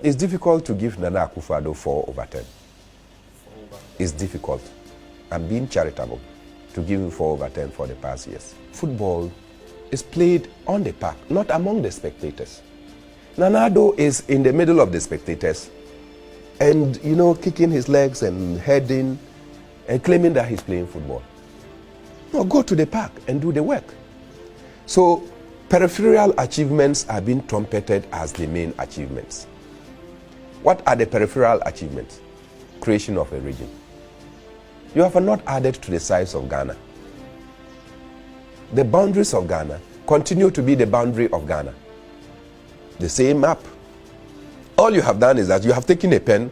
It's difficult to give Nana Akufo-Addo 4/10. It's difficult. I'm being charitable to give him 4/10 for the past years. Football is played on the park, not among the spectators. Nana Addo is in the middle of the spectators and, kicking his legs and heading and claiming that he's playing football. No, go to the park and do the work. So, peripheral achievements are being trumpeted as the main achievements. What are the peripheral achievements? Creation of a region. You have not added to the size of Ghana. The boundaries of Ghana continue to be the boundary of Ghana. The same map. All you have done is that you have taken a pen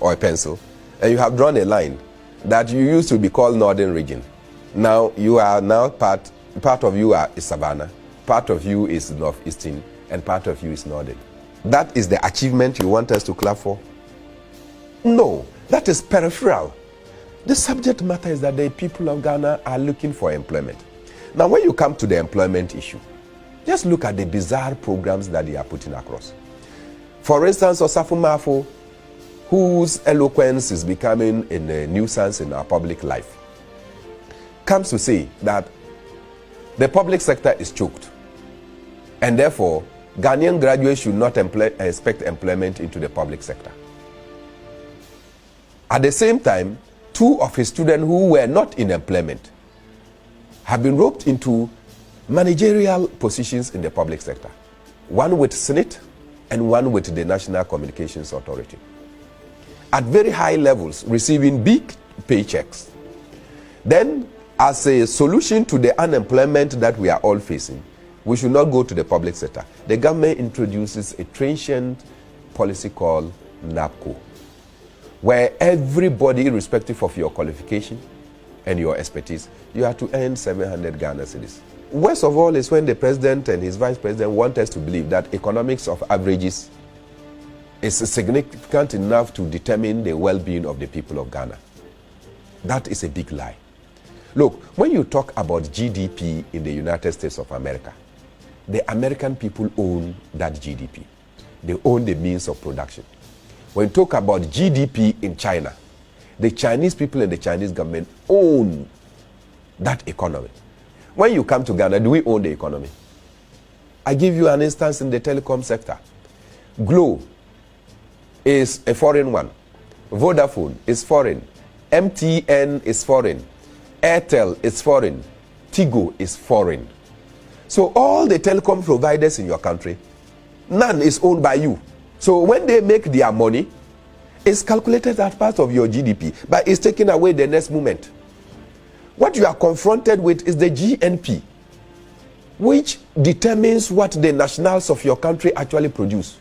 or a pencil and you have drawn a line that you used to be called Northern Region. Now you are part of you is Savannah, part of you is Northeastern, and part of you is Northern. That is the achievement you want us to clap for? No, that is peripheral. The subject matter is that the people of Ghana are looking for employment. Now, when you come to the employment issue, just look at the bizarre programs that they are putting across. For instance, Osafo Mafo, whose eloquence is becoming a nuisance in our public life, comes to say that the public sector is choked, and therefore Ghanaian graduates should not expect employment into the public sector. At the same time, 2 of his students who were not in employment have been roped into managerial positions in the public sector. One with Senate and one with the National Communications Authority. At very high levels, receiving big paychecks. Then, as a solution to the unemployment that we are all facing, we should not go to the public sector. The government introduces a transient policy called NAPCO, where everybody, irrespective of your qualification and your expertise, you have to earn 700 Ghana cedis. Worst of all is when the president and his vice president want us to believe that economics of averages is significant enough to determine the well-being of the people of Ghana. That is a big lie. Look, when you talk about GDP in the United States of America, the American people own that GDP. They own the means of production. When you talk about GDP in China, the Chinese people and the Chinese government own that economy. When you come to Ghana, do we own the economy? I give you an instance in the telecom sector. Glo is a foreign one. Vodafone is foreign. MTN is foreign. Airtel is foreign. Tigo is foreign. So all the telecom providers in your country, none is owned by you. So when they make their money, it's calculated as part of your GDP, but it's taken away the next moment. What you are confronted with is the GNP, which determines what the nationals of your country actually produce.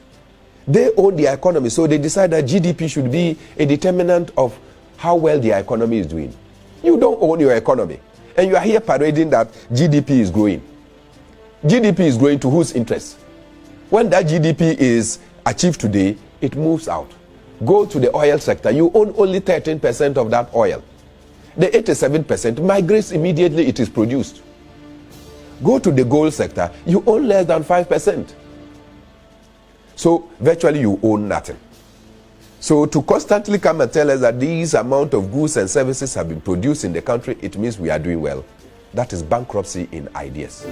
They own their economy, so they decide that GDP should be a determinant of how well their economy is doing. You don't own your economy, and you are here parading that GDP is growing. GDP is growing to whose interest? When that GDP is achieved today, it moves out. Go to the oil sector, you own only 13% of that oil. The 87% migrates immediately it is produced. Go to the gold sector, you own less than 5%. So virtually you own nothing. So to constantly come and tell us that these amount of goods and services have been produced in the country, it means we are doing well. That is bankruptcy in ideas.